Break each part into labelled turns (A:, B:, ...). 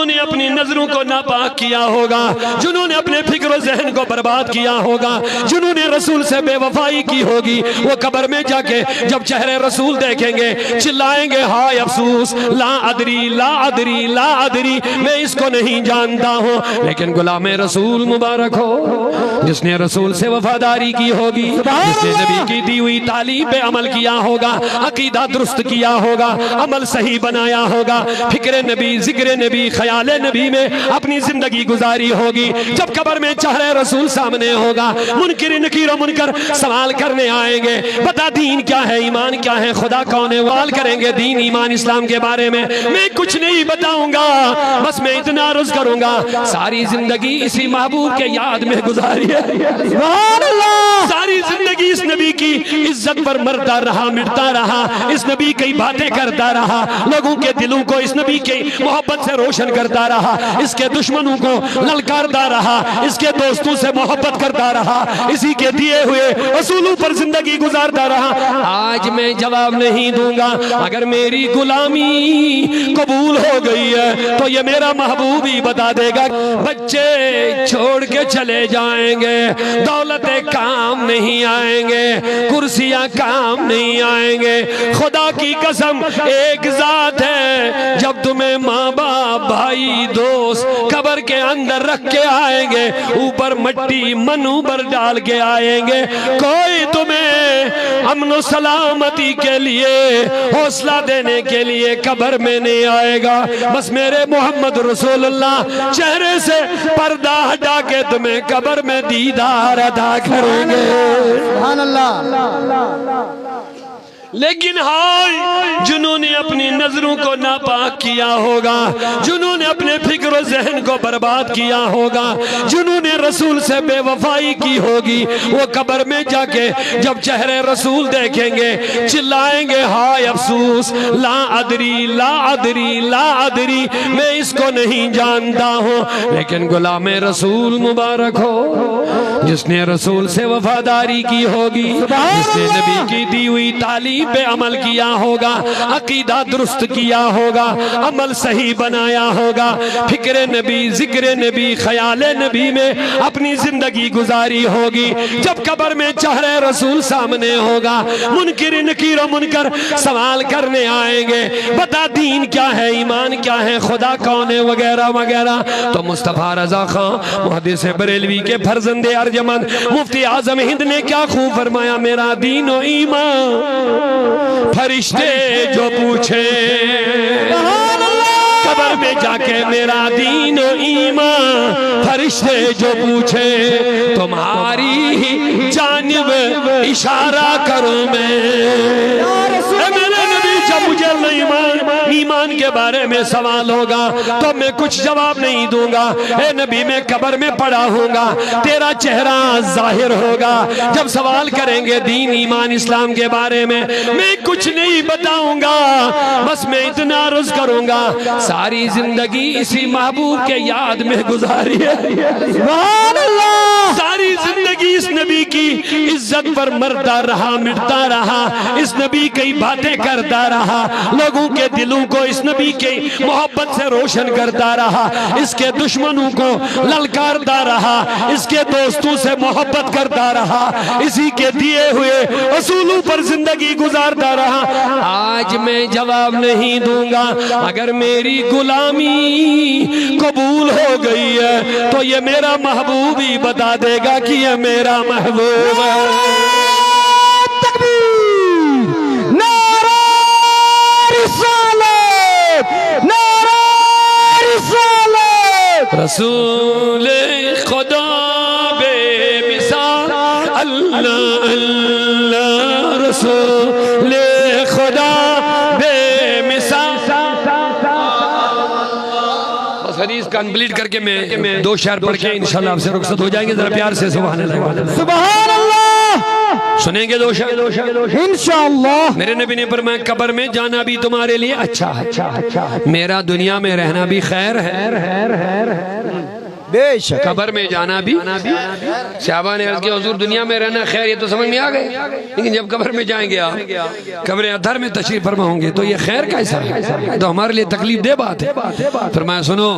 A: जिन्होंने अपनी नजरों को नापाक किया होगा, जिन्होंने अपने फिक्र जहन को बर्बाद किया होगा, जिन्होंने रसूल से बेवफाई की होगी, वो कब्र में जाके जब चेहरे रसूल देखेंगे चिल्लाएंगे हाय अफसोस, ला अदरी ला अदरी ला अदरी, मैं इसको नहीं जानता हूँ। लेकिन गुलाम रसूल मुबारक हो जिसने रसूल से वफादारी की होगी, जिसने नबी की दी हुई तालीम पे अमल किया होगा, अकीदा दुरुस्त किया होगा, अमल सही बनाया होगा, फिक्र नबी जिक्र नबी ख्याल नबी में अपनी जिंदगी गुजारी होगी। जब कब्र में चेहरे रसूल सामने होगा, मुनकिर नकीर और मुनकर सवाल करने आएंगे, बता दीन क्या है, ईमान क्या है, खुदा कौन है। सवाल करेंगे दीन ईमान इस्लाम के बारे में, मैं कुछ नहीं बताऊंगा, बस मैं इतना अर्ज करूंगा सारी जिंदगी इसी महबूब के याद में गुजारी है। सारी जिंदगी इस नबी की इज्जत पर मरता रहा, मिटता रहा, इस नबी की बातें करता रहा, लोगों के दिलों को इस नबी की मोहब्बत से रोशन करता रहा, इसके दुश्मनों को ललकारता रहा, इसके दोस्तों से मोहब्बत करता रहा, इसी के दिए हुए असूलों पर जिंदगी गुजारता रहा। आज मैं जवाब नहीं दूंगा, अगर मेरी गुलामी कबूल हो गई है तो ये मेरा महबूब ही बता देगा। बच्चे छोड़ के चले जाएंगे, दौलतें काम नहीं आएंगे, कुर्सियां काम नहीं आएंगे, खुदा की कसम एक जात है, जब तुम्हें माँ बाप भाई दोस्त कब्र के अंदर रख के आएंगे, ऊपर मट्टी मनु पर डाल के आएंगे, कोई तुम्हें अमन सलामती के लिए हौसला देने के लिए कब्र में नहीं आएगा। बस मेरे मोहम्मद रसूलुल्लाह चेहरे से पर्दा हटा के तुम्हें कब्र में दीदार अदा करेंगे। सुभान अल्लाह। लेकिन हाय जिन्होंने अपनी नजरों को नापाक किया होगा, जिन्होंने अपने फिक्र जहन को बर्बाद किया होगा, जिन्होंने रसूल से बेवफाई की होगी, वो कब्र में जाके जब चेहरे रसूल देखेंगे चिल्लाएंगे हाय अफसोस, ला अदरी ला अदरी ला अदरी, मैं इसको नहीं जानता हूँ। लेकिन गुलाम रसूल मुबारक हो जिसने रसूल से वफादारी की होगी, जिसने नबी की दी हुई तालीम पे अमल किया होगा, अकीदा दुरुस्त किया होगा, अमल सही बनाया होगा, फिक्र नबी जिक्र नबी ख्याल नबी में अपनी जिंदगी गुजारी होगी। जब कब्र में चेहरे रसूल सामने होगा, मुनकिर नकीर और मुनकर सवाल करने आएंगे, बता दीन क्या है, ईमान क्या है, खुदा कौन है, वगैरह वगैरह। तो मुस्तफा रजा खान मुहद्दिस बरेलवी के फर्जंदे अर्जमंद मुफ्ती आजम हिंद ने क्या खूब फरमाया, मेरा दीन और ईमान फरिश्ते जो पूछे कब्र में जाके, मेरा दीन और ईमान फरिश्ते जो पूछे, तुम्हारी ही जानिब इशारा करूं मैं। मेरे नबी जब मुझे ईमान के बारे में सवाल होगा तो मैं कुछ जवाब नहीं दूंगा, ए नबी मैं कब्र में पड़ा हूँगा, तेरा चेहरा जाहिर होगा। जब सवाल करेंगे दीन ईमान इस्लाम के बारे में, मैं कुछ नहीं बताऊंगा, बस मैं इतना अर्ज करूंगा सारी जिंदगी इसी महबूब के याद में गुजारी है। सारी जिंदगी इस नबी की इज्जत पर मरता रहा, मिटता रहा, इस नबी की बातें करता रहा, लोगों के दिलों को इस नबी की मोहब्बत से रोशन करता रहा, इसके दुश्मनों को ललकारता रहा, इसके दोस्तों से मोहब्बत करता रहा, इसी के दिए हुए असूलों पर जिंदगी गुजारता रहा। आज मैं जवाब नहीं दूंगा, अगर मेरी गुलामी कबूल हो गई है तो ये मेरा महबूब ही बता देगा कि ये मेरा महबूब है। रसूल खुदा बेमिसाल अल्लाह अल्लाह, रसूल खुदा बेमिसाल। बस हदीस कंप्लीट करके मैं दो शेर पढ़ के इंशाल्लाह आपसे रुखसत हो जाएंगे। जरा प्यार से सुभान अल्लाह।
B: सुभान अल्लाह।
A: सुनेंगे दो शेर
B: इंशाअल्लाह।
A: मेरे नबी ने फरमाया कब्र में जाना भी तुम्हारे लिए अच्छा है, मेरा दुनिया में रहना भी खैर है।
B: बेशक।
C: कब्र में जाना भी। सहाबा ने अर्ज़ किया हुज़ूर दुनिया में रहना खैर, ये तो समझ में आ गए, लेकिन जब कब्र में जाएंगे आप, कब्र अदहर में तशरीफ फरमा होंगे, तो ये खैर कैसा है, तो हमारे लिए तकलीफ दे बात है। फरमाया सुनो,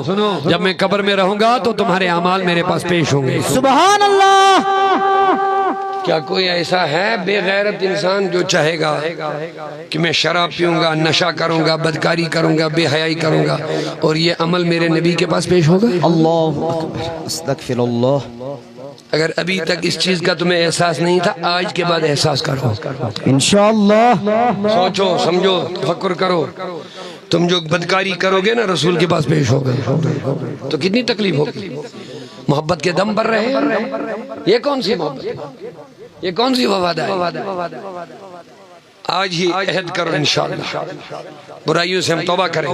C: जब मैं कब्र में रहूंगा तो तुम्हारे अमाल मेरे पास पेश होंगे।
B: सुभान अल्लाह।
C: क्या कोई ऐसा है बेगैरत इंसान जो चाहेगा कि मैं शराब पीऊंगा, नशा करूंगा, बदकारी करूंगा, बेहयाई करूंगा, और ये अमल मेरे नबी के पास पेश होगा?
B: अल्लाहु अकबर, अस्तगफिरुल्लाह।
C: अगर अभी तक इस चीज का तुम्हें एहसास नहीं था, आज के बाद एहसास करो
B: इंशाअल्लाह।
C: सोचो, समझो, तफक्कुर करो। तुम जो बदकारी करोगे ना, रसूल के पास पेश होगा, तो कितनी तकलीफ होगी। मोहब्बत के दम पर रहे, ये कौन सी मोहब्बत, ये कौन सी वफादारी। आज ही अहद करो इंशाअल्लाह, बुराइयों से हम तौबा करें,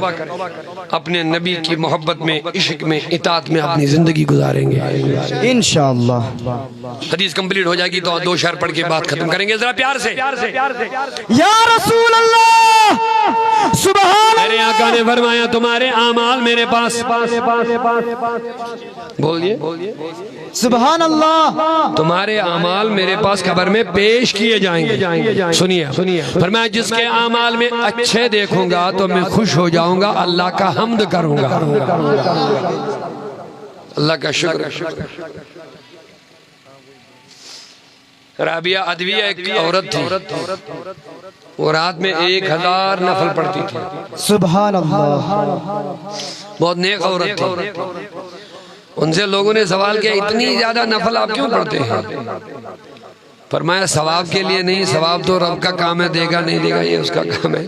C: अपने नबी की मोहब्बत में, इश्क में, इताअत में अपनी जिंदगी गुजारेंगे
B: इंशाअल्लाह।
C: हदीस कंप्लीट हो जाएगी तो दो शेर पढ़ के बात खत्म करेंगे। जरा प्यार से
B: या रसूल अल्लाह। सुभान
A: मेरे आका ने फरमाया तुम्हारे आमाल मेरे पास,
C: बोलिए,
B: सुभान अल्लाह।
C: तुम्हारे आमाल मेरे पास कब्र में पेश किए जाएंगे। सुनिए, फरमाया जिसके आमाल में अच्छे देखूंगा तो मैं खुश हो जाऊंगा, अल्लाह का हम्द करूंगा, अल्लाह का शुक्र। राबिया अदविया एक औरत थी, वो रात में 1000 नफल पढ़ती थी।
B: सुभान अल्लाह।
C: बहुत नेक औरत थी। उनसे लोगों ने सवाल किया, इतनी ज्यादा नफल आप क्यों पढ़ते हैं? फरमाया सवाब के लिए नहीं, सवाब तो रब का काम है, देगा नहीं देगा ये उसका काम है।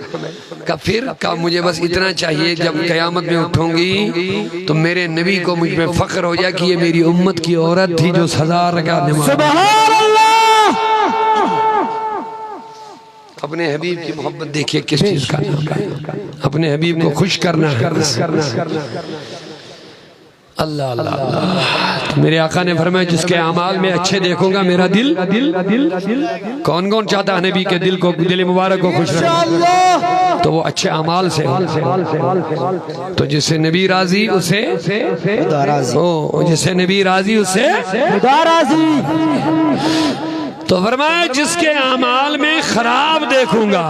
C: का फिर का मुझे बस इतना चाहिए, जब कयामत में उठूंगी तो मेरे नबी को मुझ में फख्र हो जाए कि ये मेरी उम्मत की औरत थी जो 1000 रकात नमाज।
B: सुभान अल्लाह।
C: अपने हबीब की मोहब्बत देखिए किस चीज का नाम है, अपने हबीब को खुश करना है। अल्लाह अल्लाह अल्लाह। मेरे आका ने फरमाया जिसके अमाल में अच्छे देखूंगा मेरा दिल, कौन कौन चाहता है नबी के दिल को, दिल मुबारक को खुश रखना, तो वो अच्छे अमाल से। तो जिससे नबी राजी उसे ओ, जिससे नबी राजी उसे
B: राजी।
A: तो फरमाया जिसके अमाल में खराब देखूंगा